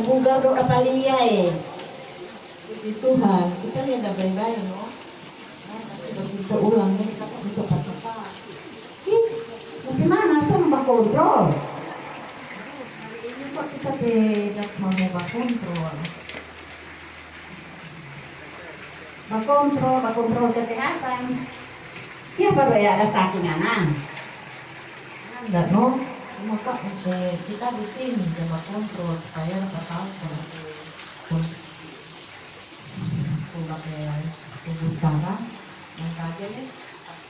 Bugar do apalia puji Tuhan, kita lihat ada baik-baik no. Kita ulang nih, kita cepat-cepat. Bagaimana sama kontrol? Hari ini kok kita tidak mau kontrol. Kontrol kesehatan. Iya baru ya ada sakit anak. Enggak no. Maka kita rutin coba kontrol supaya dapat tahu pakai tubuh sekarang yang kagetnya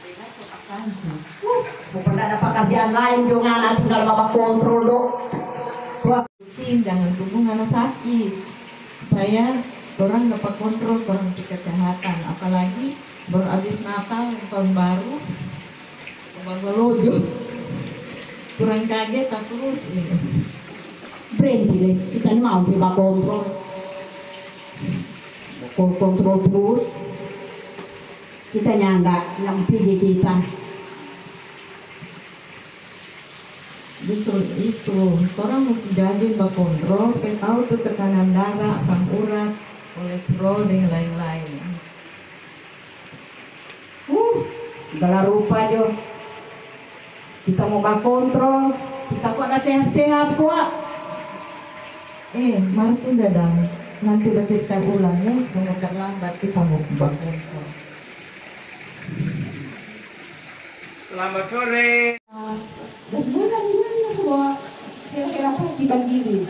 dengan sopak kanji. Bukan ada pekerjaan lain jangan tinggal bapak kontrol dok. Rutin jangan tunggu anak sakit supaya orang dapat kontrol orang di kesehatan, apalagi baru habis Natal tahun baru sebagai lojo. Kurang kaget tak terus ini. Berhenti deh, kita mau coba kontrol terus. Kita nyanda yang pergi kita. Justru itu, orang mesti jadi kontrol supaya tahu tuh tekanan darah, asam urat, kolesterol dan lain-lain. Segala rupa jo. Kita mau kontrol, kita kok ada sehat-sehat kok. Mari sudah dah, nanti bercerita ulang ya, kalau terlambat kita mau kontrol. Selamat sore. Dan mana semua kira-kira apa dibagi?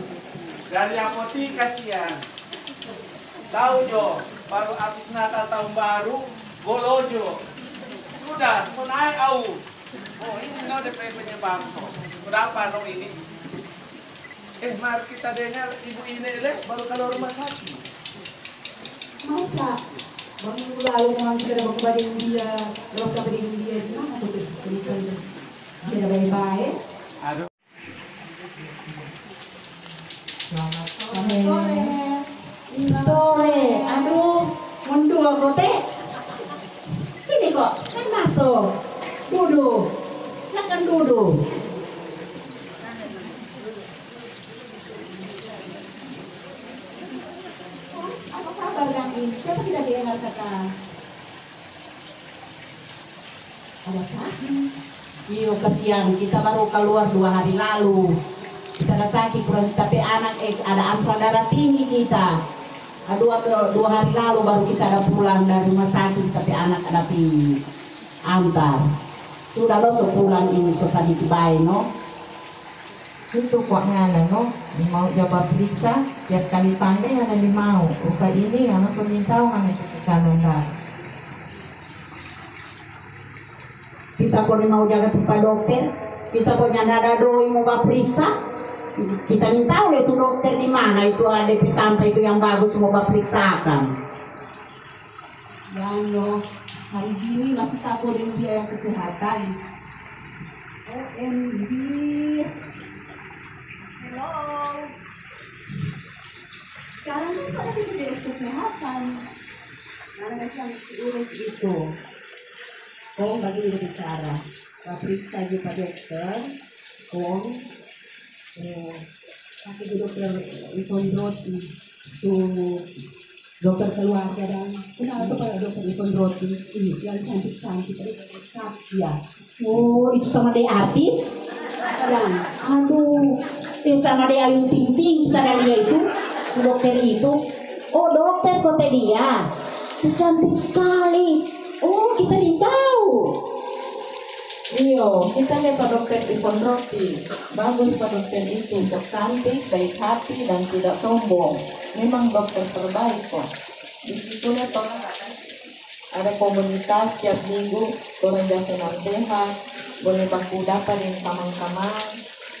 Dari apotek siang. Tahu Jo, baru habis Natal tahun baru, golojo. Sudah, naik au. Oh ini no DP penyebab berapa no ini? Mari kita dengar ibu ini baru kalau rumah sakit. Masa? Baru minggu lalu memang kita dapat kepada India, dapat kepada India gimana tuh? Dia ada baik-baik. Aduh. Selamat sore. Sore. Aduh, mundur kote. Sini kok, kan masuk. Duduk, silakan duduk. Apa kabar kami? Siapa tidak dengar kata? Ada sakit. Iyo kasihan, kita baru keluar 2 hari lalu. Kita ada sakit kurang, tapi anak ada ampas darah tinggi kita. Dua hari lalu baru kita ada pulang dari rumah sakit, tapi anak ada antar. Sudah lo sepulang ini sedikit baik no. Itu kok ngana no, mau coba periksa tiap kali pandai ada di mau. Luka ini ngana sudah tahu ngana tekanan darah. Kita kok mau jaga pipa dokter, kita kok nyanda ada doi mau periksa. Kita nih tahu itu dokter di mana itu ada pitampa itu yang bagus mau periksakan. Dan lo hari ini masih takutin biaya kesehatan. OMG. Hello. Sekarang kan saya di biaya kesehatan. Karena saya urus itu. Bagi berbicara. Periksa aja Pak Dokter. Pakai dokter Ivon-Roti. Itu dokter keluarga dan kenal tuh Pak Dokter Ivon-Roti ini yang cantik-cantik ya Oh, itu sama dia artis? Kadang, aduh, itu sama dia Ayun Ting Ting, kita ada dia itu, dokter itu. Oh, dokter kota dia. Cantik sekali. Oh, kita nih tahu. Iyo, kita lihat Pak Dokter Ipon Roti. Bagus Pak Dokter itu, sok cantik, baik hati dan tidak sombong. Memang dokter terbaik kok. Di situ lihat orang ada komunitas tiap minggu, orang jasa sehat, boleh baku dapat di kamar-kamar,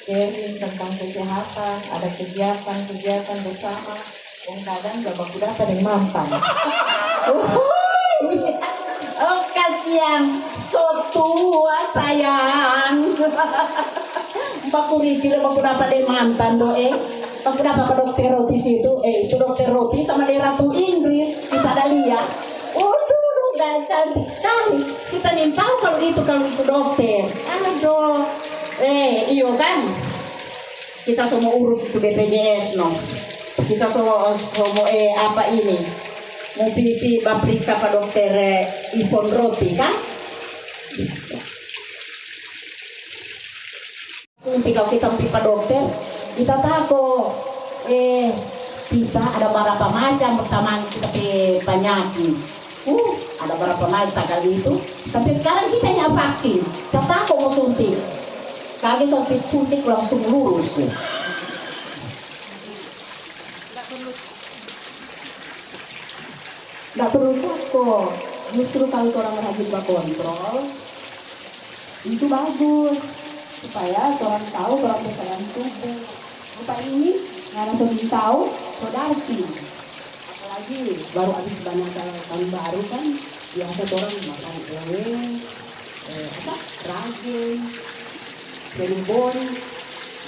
sharing tentang kesehatan, ada kegiatan-kegiatan bersama. Yang kadang gak baku dapat yang mantan. Oh, kasihan, so tua sayang. Baku rikil, baku dapat dari mantan do baku dapat ke dokter Roti situ. Itu dokter Roti sama dari Ratu Inggris. Kita ada lihat. Waduh, gak cantik sekali. Kita nih tahu kalau itu dokter. Aduh, iyo kan. Kita semua urus itu BPJS no. Kita semua apa ini? Mau pipi periksa Pak Dokter Ipon Roti kan? Suntik kalau kita pipa dokter, kita takut kita ada berapa macam pertama kita penyakit. Ada berapa macam kali itu. Sampai sekarang kita nggak vaksin. Kita takut mau suntik. Kaget sampai suntik langsung lurus ya. Nggak perlu takut, justru kalau orang rajin kontrol itu bagus supaya orang tahu orang berperan tubuh. Apa ini karena sudah tahu sodarti, apalagi baru habis banyak tahun baru kan biasa orang makan rage, berubon,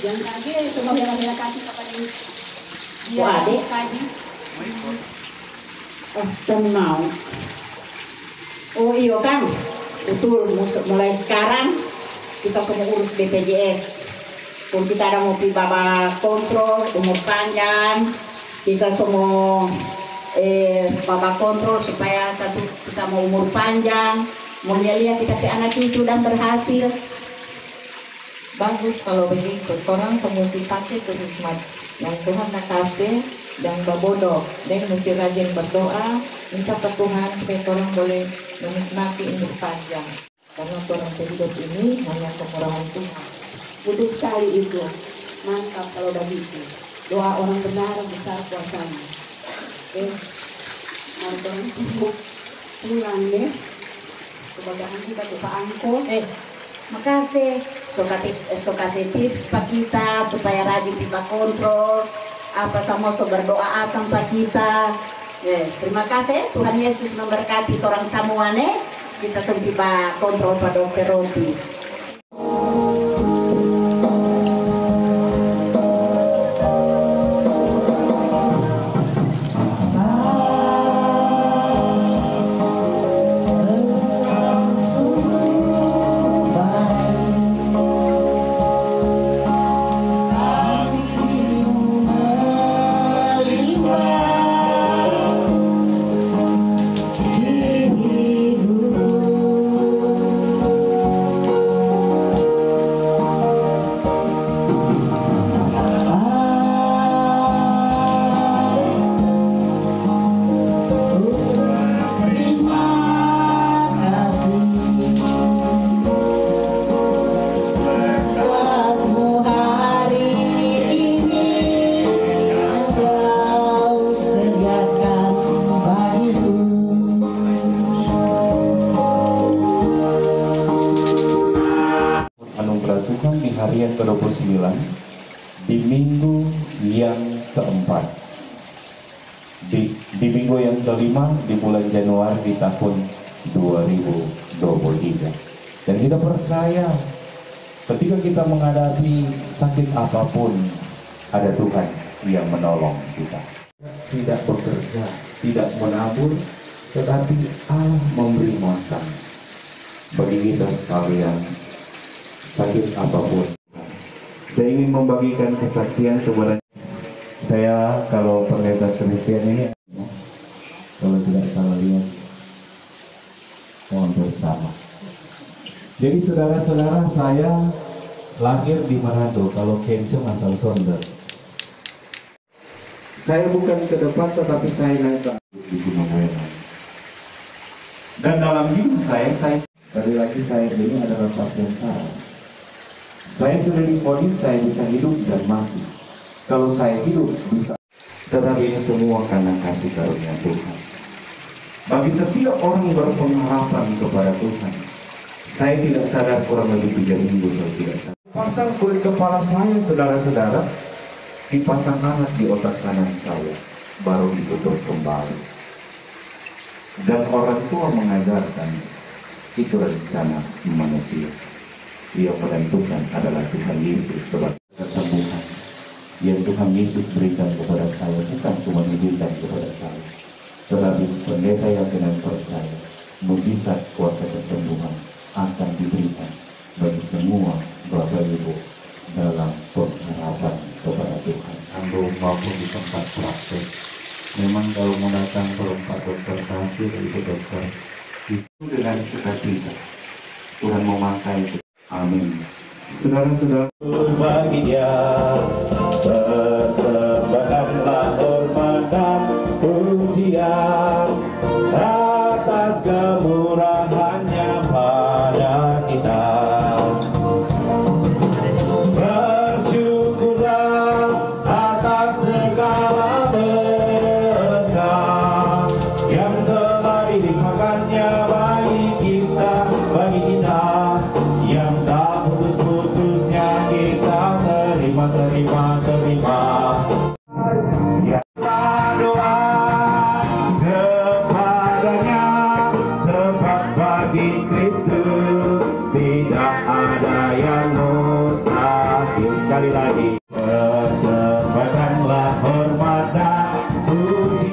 yang rage semua bela-bela kaki seperti dia adik tadi. Mau. Oh iya kan, betul. Mulai sekarang kita semua urus BPJS. Kalau kita ada mau baba kontrol umur panjang, kita semua baba kontrol supaya kita mau umur panjang, mau lihat kita anak cucu dan berhasil. Bagus kalau begitu. Orang semua pakai itu hikmat yang Tuhan nak kasih dan babodoh. Dan mesti rajin berdoa, minta ke Tuhan supaya orang boleh menikmati umur panjang. Karena orang hidup ini hanya kemurahan Tuhan. Butuh sekali itu. Mantap kalau udah gitu. Doa orang benar besar kuasanya. Orang semua pulang deh. Sebagai kita tuh angkot. Makasih. So kasih tips pak kita supaya rajin pipa kontrol. Apa sama so berdoa akan pak kita. Terima kasih Tuhan Yesus memberkati orang semuanya. Kita sampai pak kontrol Pak Dokter Roti. Harian ke-29 di minggu yang keempat di minggu yang kelima di bulan Januari di tahun 2023. Dan kita percaya ketika kita menghadapi sakit apapun ada Tuhan yang menolong kita. Tidak bekerja, tidak menabur, tetapi Allah memberi makan bagi kita sekalian. Sakit apapun. Saya ingin membagikan kesaksian sebenarnya. Saya kalau pendeta Kristen ini, kalau tidak salah lihat, mohon bersama. Jadi saudara-saudara, saya lahir di Manado, kalau Kenceng asal Sonder. Saya bukan ke depan, tetapi saya naik ke di Gunung Weran. Dan dalam hidup saya sekali lagi saya ini adalah pasien saraf. Saya sudah divonis saya bisa hidup dan mati. Kalau saya hidup bisa. Tetapi ini semua karena kasih karunia Tuhan. Bagi setiap orang berpengharapan kepada Tuhan, saya tidak sadar kurang lebih 3 minggu saya tidak sadar. Pasang kulit kepala saya, saudara-saudara, dipasang alat di otak kanan saya, baru ditutup kembali. Dan orang tua mengajarkan, itu rencana manusia. Yang menentukan adalah Tuhan Yesus sebagai kesembuhan yang Tuhan Yesus berikan kepada saya, bukan cuma diberikan kepada saya, tetapi pendeta yang dengan percaya, mujizat kuasa kesembuhan akan diberikan bagi semua Bapak Ibu dalam pengharapan kepada Tuhan. Ambil maupun di tempat praktek. Memang kalau mau datang perempat dokter kafir itu dokter itu dengan sukacita. Tuhan memakai itu. Amin. Saudara-saudara, bagi Dia persembahkanlah hormat dan pujian atas kemurahannya pada kita. Bersyukurlah atas segala berkat yang telah dilimpahkannya bagi kita, yang tak putus-putusnya kita terima. Ya, doa kepadanya, sebab bagi Kristus tidak ada yang mustahil. Sekali lagi, persembahkanlah hormat dan puji.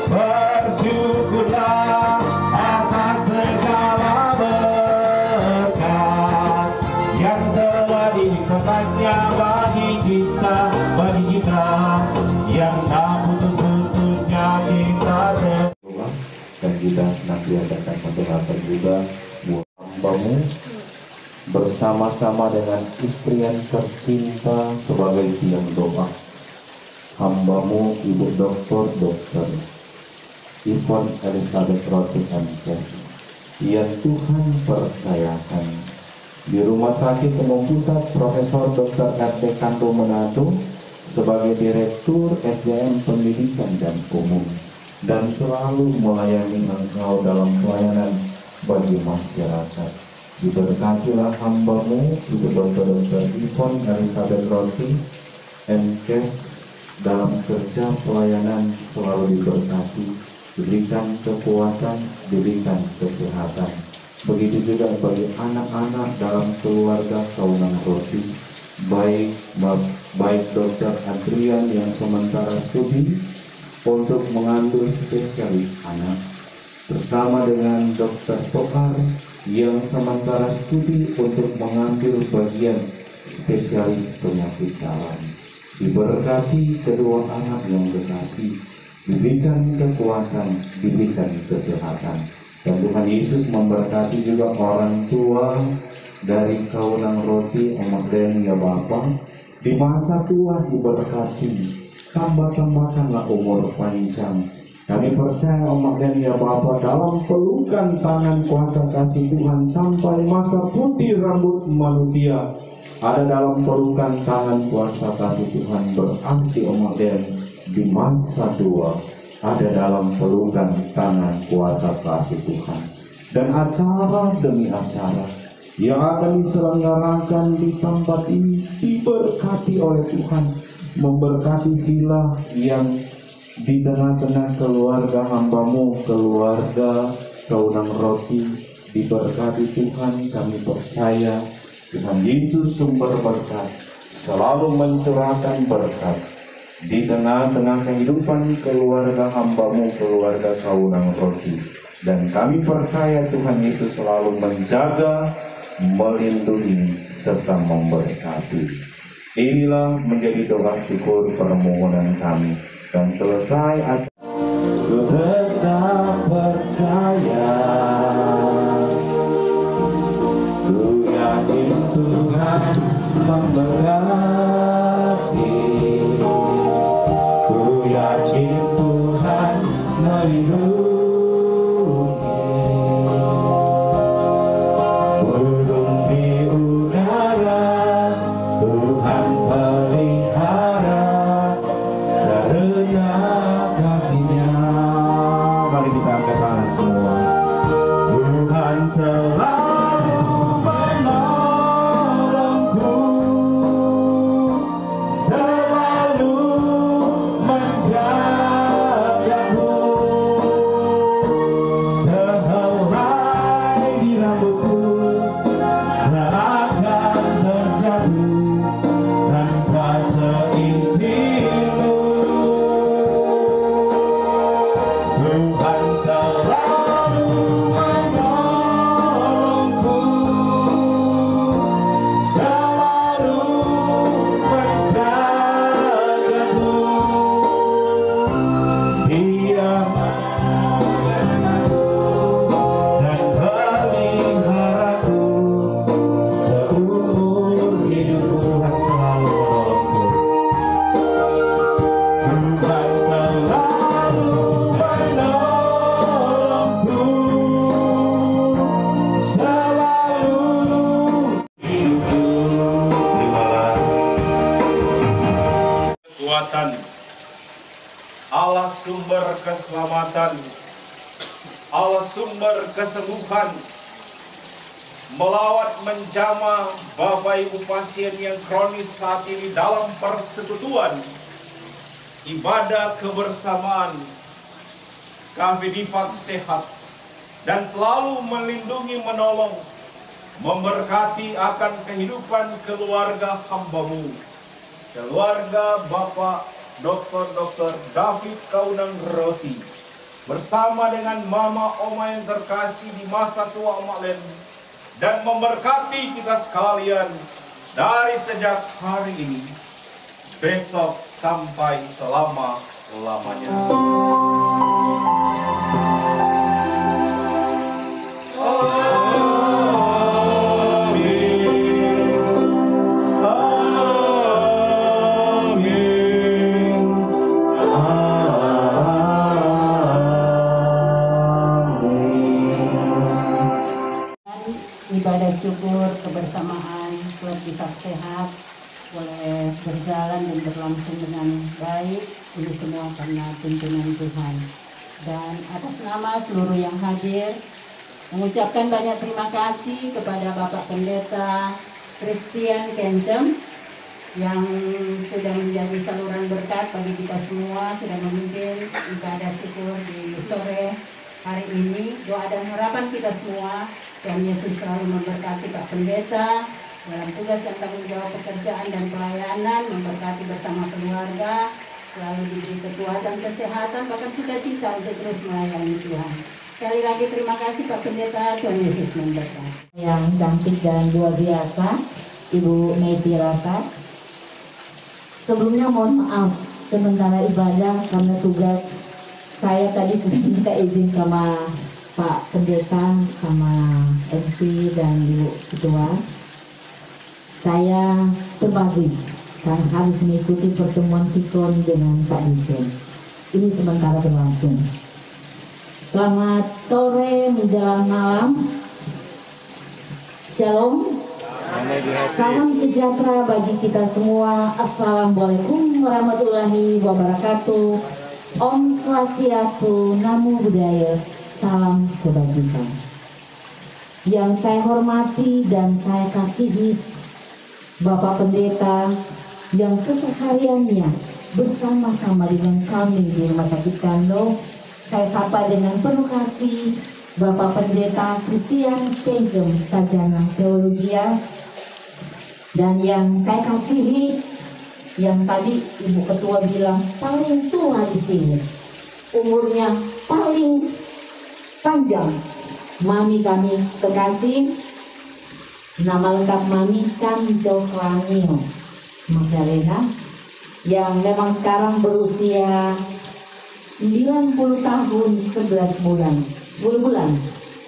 Bersyukurlah atas segala berkat yang telah dilimpahkannya bagi kita, yang tak putus-putusnya kita terima. Dan kita senantiasa akan mendoakan juga hambamu bersama-sama dengan istri yang tercinta sebagai tiang doa. Hambamu Ibu Dr. Yvonne Elizabeth Roti MKes yang Tuhan percayakan di Rumah Sakit Umum Pusat Profesor Dr. RT Kanto Manado sebagai Direktur SDM Pendidikan dan Umum, dan selalu melayani engkau dalam pelayanan bagi masyarakat. Diberkatilah hambamu Ibu Dr. Yvonne Elizabeth Roti MKes dalam kerja pelayanan, selalu diberkati, diberikan kekuatan, diberikan kesehatan. Begitu juga bagi anak-anak dalam keluarga Kaunang Roti, baik Dr. Adrian yang sementara studi untuk mengambil spesialis anak, bersama dengan Dr. Tokar yang sementara studi untuk mengambil bagian spesialis penyakit dalam. Diberkati kedua anak yang kekasih, diberikan kekuatan, diberikan kesehatan. Dan Tuhan Yesus memberkati juga orang tua dari Kaunang Roti, Om Magden ya Bapak, di masa tua diberkati, tambah-tambahkanlah umur panjang. Kami percaya Om Magden ya Bapak dalam pelukan tangan kuasa kasih Tuhan sampai masa putih rambut manusia ada dalam pelukan tangan kuasa kasih Tuhan. Berarti Om Magden di masa tua ada dalam pelukan tangan kuasa kasih Tuhan. Dan acara demi acara yang akan diselenggarakan di tempat ini diberkati oleh Tuhan. Memberkati villa yang di tengah-tengah keluarga hambamu, keluarga Kaunang Roti, diberkati Tuhan. Kami percaya Tuhan Yesus sumber berkat selalu mencurahkan berkat di tengah-tengah kehidupan keluarga hambamu, keluarga Kaunang Roti. Dan kami percaya Tuhan Yesus selalu menjaga, melindungi, serta memberkati. Inilah menjadi doa syukur permohonan kami. Dan selesai acara, ku tetap percaya memang berarti. Ku yakin Tuhan melindungi burung di udara, Tuhan pelihara karena kasih-Nya. Mari kita angkat tangan semua. Tuhan selalu menolongku, selalu menjagaku, sehelai di rambutku tak akan terjatuh tanpa seizin-Mu. Tuhan selalu menolongku, selalu menjagaku. Dia dan peliharaku seumur hidupku. Tuhan selalu menolongku. Tuhan selalu menolongku, selalu hidupku. Terimalah kekuatan, Allah sumber keselamatan, Allah sumber kesembuhan, melawat menjamah Bapak Ibu pasien yang kronis saat ini dalam persekutuan ibadah kebersamaan kami Difak sehat dan selalu melindungi, menolong, memberkati akan kehidupan keluarga hamba-Mu, keluarga Bapak Dr. David Kaunang Roti, bersama dengan Mama Oma yang terkasih di masa tua Oma Len, dan memberkati kita sekalian dari sejak hari ini, besok sampai selama-lamanya. Ibadah syukur kebersamaan buat kita sehat boleh berjalan dan berlangsung dengan baik. Ini semua karena tuntunan Tuhan. Dan atas nama seluruh yang hadir, mengucapkan banyak terima kasih kepada Bapak Pendeta Christian Kencem yang sudah menjadi saluran berkat bagi kita semua, sudah memimpin ibadah syukur di sore hari ini. Doa dan harapan kita semua, Tuhan Yesus selalu memberkati Pak Pendeta dalam tugas dan tanggung jawab pekerjaan dan pelayanan, memberkati bersama keluarga, selalu diberi kekuatan, kesehatan, bahkan sukacita untuk terus melayani Tuhan. Sekali lagi terima kasih Pak Pendeta, Tuhan Yesus memberkati. Yang cantik dan luar biasa, Ibu Meiti Rata. Sebelumnya mohon maaf, sementara ibadah karena tugas saya tadi sudah minta izin sama Pak Pendeta, sama MC dan Ibu Ketua. Saya terbagi karena harus mengikuti pertemuan Fikon dengan Pak Dirjen. Ini sementara berlangsung. Selamat sore menjelang malam. Shalom. Salam sejahtera bagi kita semua. Assalamualaikum warahmatullahi wabarakatuh. Om Swastiastu, Namo Buddhaya. Salam kebajikan. Yang saya hormati dan saya kasihi Bapak Pendeta yang kesehariannya bersama-sama dengan kami di Rumah Sakit Kando. Saya sapa dengan penuh kasih Bapak Pendeta Christian Kencem, Sarjana Teologia. Dan yang saya kasihi, yang tadi Ibu Ketua bilang paling tua di sini, umurnya paling panjang, Mami kami kekasih, nama lengkap Mami Canjoklanio Magdalena, yang memang sekarang berusia 90 tahun 11 bulan, 10 bulan,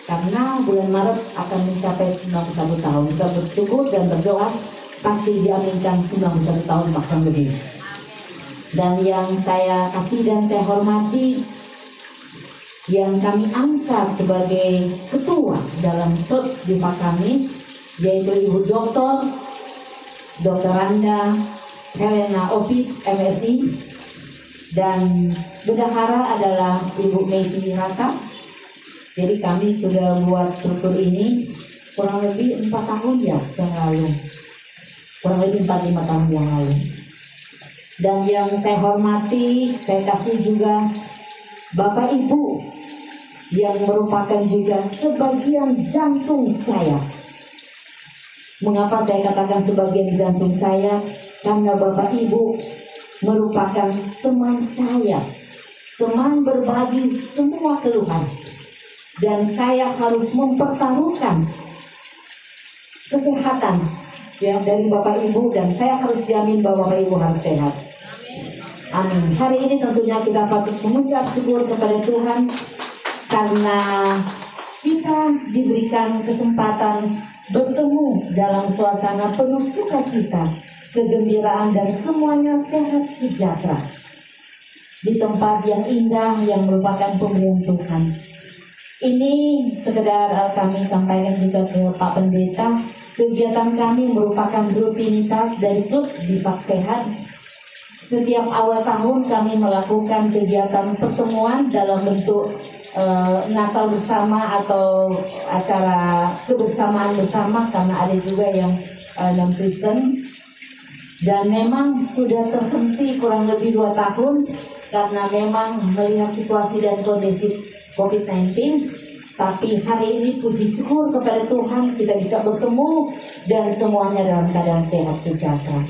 karena bulan Maret akan mencapai 91 tahun. Kita bersyukur dan berdoa pasti diaminkan 91 tahun bahkan lebih. Dan yang saya kasih dan saya hormati, yang kami angkat sebagai ketua dalam klub Diva kami, yaitu Ibu Dr. Randa Helena Opit MSI, dan bendahara adalah Ibu Meiti Raka. Jadi kami sudah buat struktur ini kurang lebih 4 tahun ya yang lalu, kurang lebih 4-5 tahun yang lalu. Dan yang saya hormati, saya kasih juga Bapak Ibu yang merupakan juga sebagian jantung saya. Mengapa saya katakan sebagian jantung saya? Karena Bapak Ibu merupakan teman saya, teman berbagi semua keluhan. Dan saya harus mempertaruhkan kesehatan ya dari Bapak Ibu, dan saya harus jamin bahwa Bapak Ibu harus sehat. Amin. Hari ini tentunya kita patut mengucap syukur kepada Tuhan karena kita diberikan kesempatan bertemu dalam suasana penuh sukacita, kegembiraan, dan semuanya sehat sejahtera di tempat yang indah yang merupakan pemberian Tuhan. Ini sekedar kami sampaikan juga ke Pak Pendeta. Kegiatan kami merupakan rutinitas dari klub Diva Sehat. Setiap awal tahun kami melakukan kegiatan pertemuan dalam bentuk Natal bersama atau acara kebersamaan bersama, karena ada juga yang non-Kristen. Dan memang sudah terhenti kurang lebih 2 tahun karena memang melihat situasi dan kondisi COVID-19. Tapi hari ini puji syukur kepada Tuhan kita bisa bertemu dan semuanya dalam keadaan sehat sejahtera.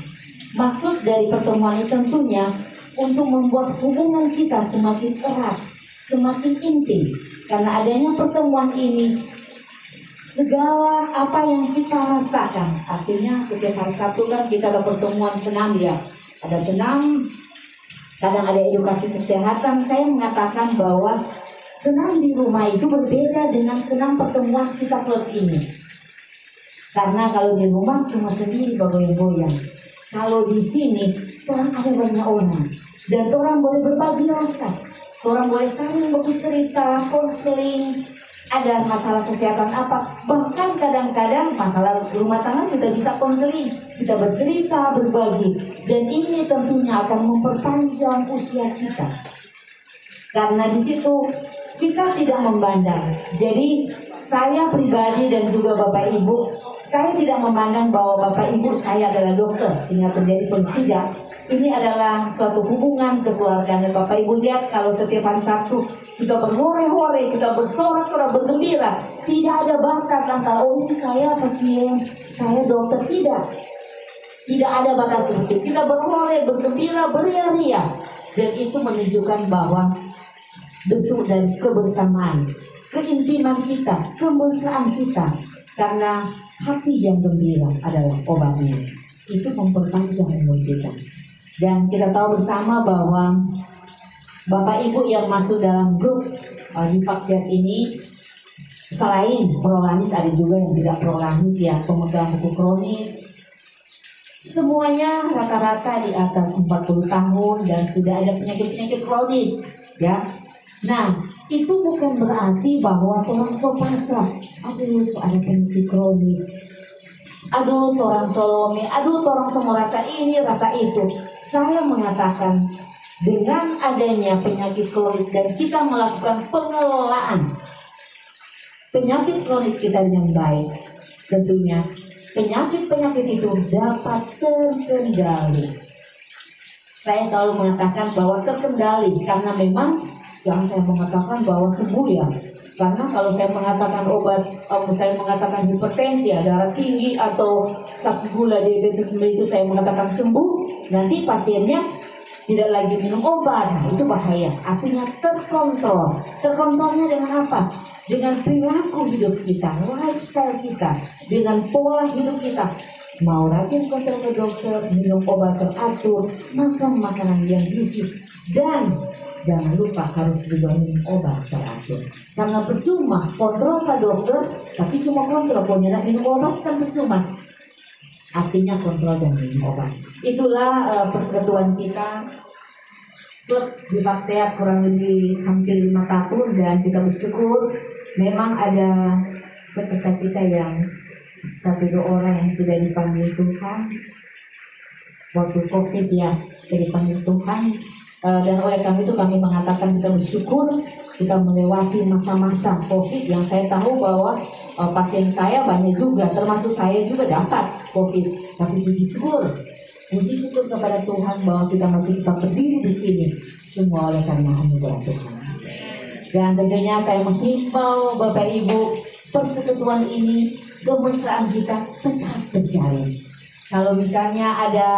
Maksud dari pertemuan ini tentunya untuk membuat hubungan kita semakin erat, semakin intim. Karena adanya pertemuan ini, segala apa yang kita rasakan, artinya setiap hari Sabtu kan kita ada pertemuan senam ya. Ada senam, kadang ada edukasi kesehatan. Saya mengatakan bahwa senam di rumah itu berbeda dengan senam pertemuan kita klub ini. Karena kalau di rumah cuma sendiri bergoyang-goyang. Kalau di sini, orang ada banyak orang. Dan orang boleh berbagi rasa. Orang boleh saling bercerita, konseling. Ada masalah kesehatan apa. Bahkan kadang-kadang masalah rumah tangga kita bisa konseling. Kita bercerita, berbagi. Dan ini tentunya akan memperpanjang usia kita. Karena di situ kita tidak memandang. Jadi saya pribadi dan juga Bapak Ibu, saya tidak memandang bahwa Bapak Ibu saya adalah dokter sehingga terjadi tidak. Ini adalah suatu hubungan kekeluargaan. Dan Bapak Ibu lihat kalau setiap hari Sabtu kita berhore-hore, kita bersorak-sorak, bergembira. Tidak ada batas antara oh ini saya pasien, saya dokter, tidak. Tidak ada batas seperti itu. Kita berhore, bergembira, beria-ria. Dan itu menunjukkan bahwa bentuk dari kebersamaan, keintiman kita, kemesraan kita. Karena hati yang gembira adalah obatnya. Itu memperpanjang umur kita. Dan kita tahu bersama bahwa Bapak Ibu yang masuk dalam grup Diva Sehat ini, selain prolanis ada juga yang tidak prolanis ya, pemegang buku kronis. Semuanya rata-rata di atas 40 tahun dan sudah ada penyakit-penyakit kronis ya. Nah, itu bukan berarti bahwa orang so pasrah. Aduh, so ada penyakit kronis. Aduh, orang solome. Aduh, orang semua rasa ini, rasa itu. Saya mengatakan dengan adanya penyakit kronis dan kita melakukan pengelolaan penyakit kronis kita dengan baik, tentunya penyakit-penyakit itu dapat terkendali. Saya selalu mengatakan bahwa terkendali karena memang jangan saya mengatakan bahwa sembuh ya. Karena kalau saya mengatakan obat, saya mengatakan hipertensi, darah tinggi atau sakit gula, diabetes itu saya mengatakan sembuh, nanti pasiennya tidak lagi minum obat. Nah, itu bahaya. Artinya terkontrol. Terkontrolnya dengan apa? Dengan perilaku hidup kita, lifestyle kita, dengan pola hidup kita. Mau rajin kontrol ke dokter, minum obat teratur, makan makanan yang gizi, dan jangan lupa harus juga minum obat teratur. Karena percuma kontrol ke dokter, tapi cuma kontrol, kalau tidak minum obat kan percuma. artinya kontrol dan minum obat. Itulah persekutuan kita, klub Bifak Sehat kurang lebih hampir 5 tahun, dan kita bersyukur memang ada peserta kita yang 1-2 orang yang sudah dipanggil Tuhan waktu COVID ya, sudah dipanggil Tuhan. Dan oleh karena itu kami mengatakan kita bersyukur kita melewati masa-masa COVID yang saya tahu bahwa pasien saya banyak juga, termasuk saya juga dapat COVID. Tapi puji syukur kepada Tuhan bahwa kita masih tetap berdiri di sini, semua oleh karena anugerah Tuhan. Dan tentunya saya menghimbau Bapak Ibu, persekutuan ini kemesraan kita tetap terjalin. Kalau misalnya ada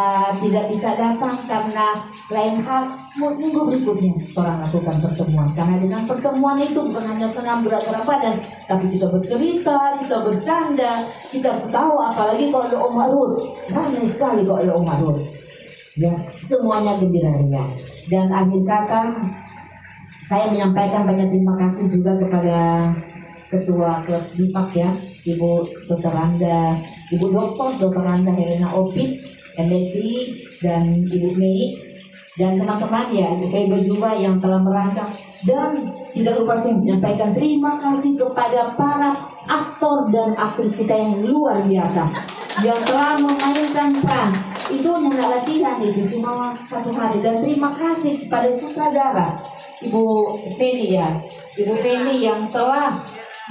tidak bisa datang karena lain hal, minggu berikutnya orang lakukan pertemuan. Karena dengan pertemuan itu bukan hanya senam gerak-gerak badan, tapi kita bercerita, kita bercanda, kita ketawa. Apalagi kalau ada Om Arul, ramai sekali kalau ada Om Arul. Ya, semuanya gembira ria. Dan akhir kata, saya menyampaikan banyak terima kasih juga kepada Ketua Klub Bifak ya, Ibu Dr. Randa, Ibu Dr. Randa Helena Opit, MSc, dan Ibu Mei, dan teman-teman ya, Ibu Febe juga yang telah merancang. Dan tidak lupa saya menyampaikan terima kasih kepada para aktor dan aktris kita yang luar biasa, yang telah memainkan peran. Itu hanya latihan, itu cuma 1 hari. Dan terima kasih kepada sutradara Ibu Feni ya, Ibu Feni yang telah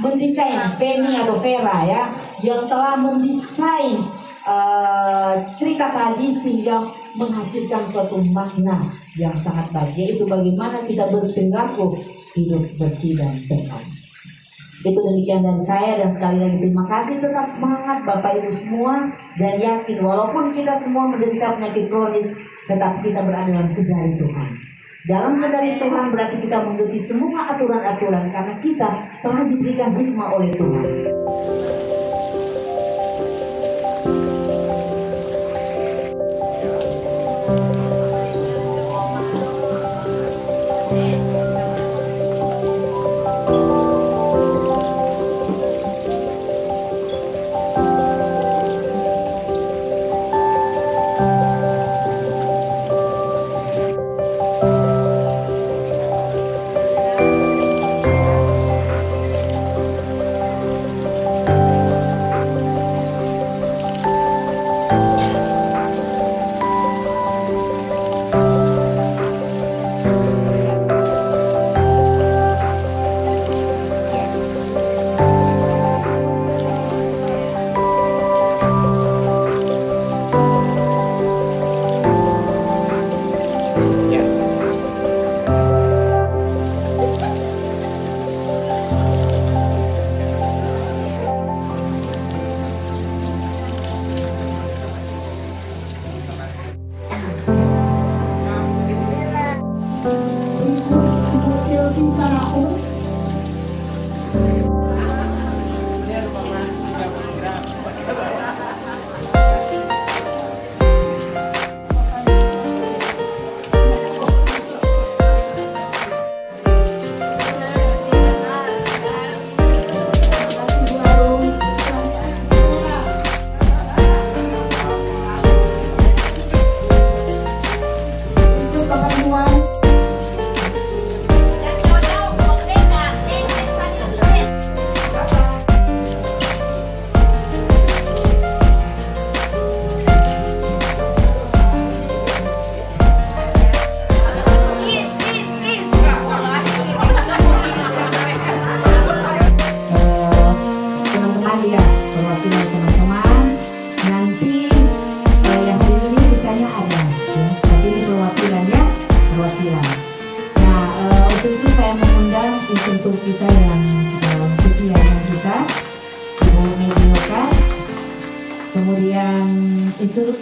mendesain, Feni atau Vera ya, yang telah mendesain cerita tadi sehingga menghasilkan suatu makna yang sangat baik, yaitu bagaimana kita berperilaku hidup bersih dan sehat. Itu demikian dari saya, dan sekali lagi terima kasih. Tetap semangat Bapak Ibu semua, dan yakin walaupun kita semua menderita penyakit kronis, tetap kita berada dalam kendali Tuhan. Dalam kendali Tuhan berarti kita mengikuti semua aturan-aturan karena kita telah diberikan hikmah oleh Tuhan.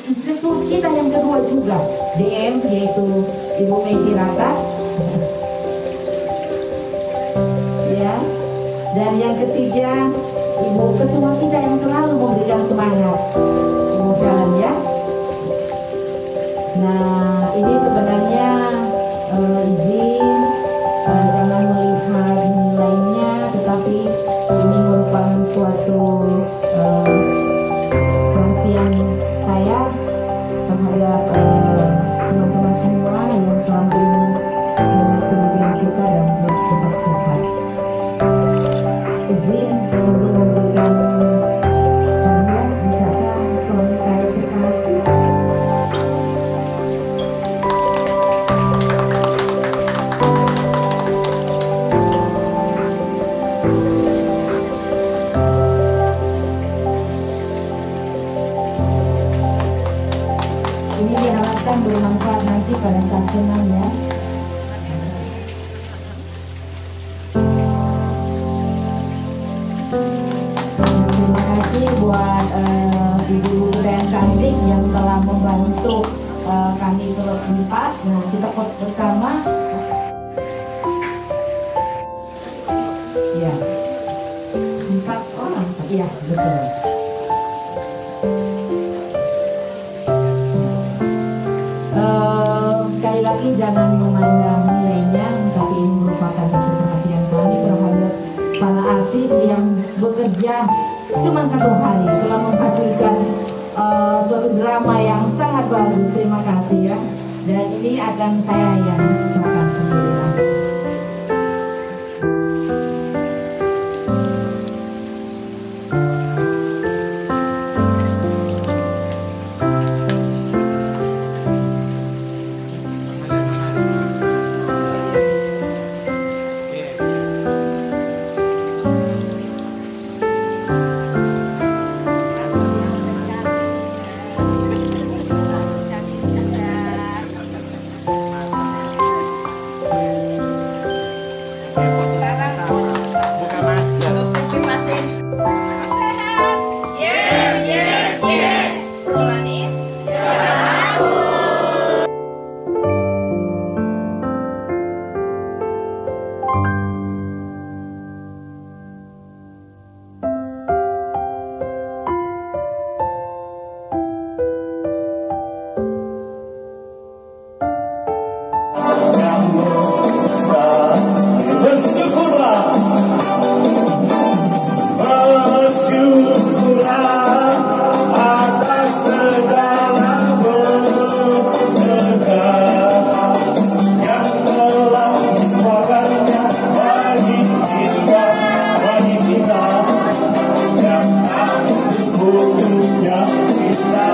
Instruktur kita yang kedua juga DM, yaitu Ibu Megi Rata ya, dan yang ketiga Ibu Ketua kita yang selalu memberikan semangat, Ibu Kalen ya. Nah ini sebenarnya izin jangan melihat nilainya, tetapi ini merupakan suatu perhatian saya terhadap teman-teman semua yang selama ini mengaturkan kita dan tetap sehat. Izin untuk memberikan hadiah, bisakah suami saya terkasih? Ini diharapkan bermanfaat nanti pada saat senang ya. Nah, terima kasih buat ibu-ibu kita yang cantik yang telah membantu kami berempat. Nah, kita foto bersama. Ya, 4 orang. Iya, betul. Sekali lagi jangan memandang nilainya, tapi ini merupakan satu perhatian kami terhadap para artis yang bekerja cuma 1 hari telah menghasilkan suatu drama yang sangat bagus. Terima kasih ya. Dan ini akan saya yang serahkan sendiri langsung. Kita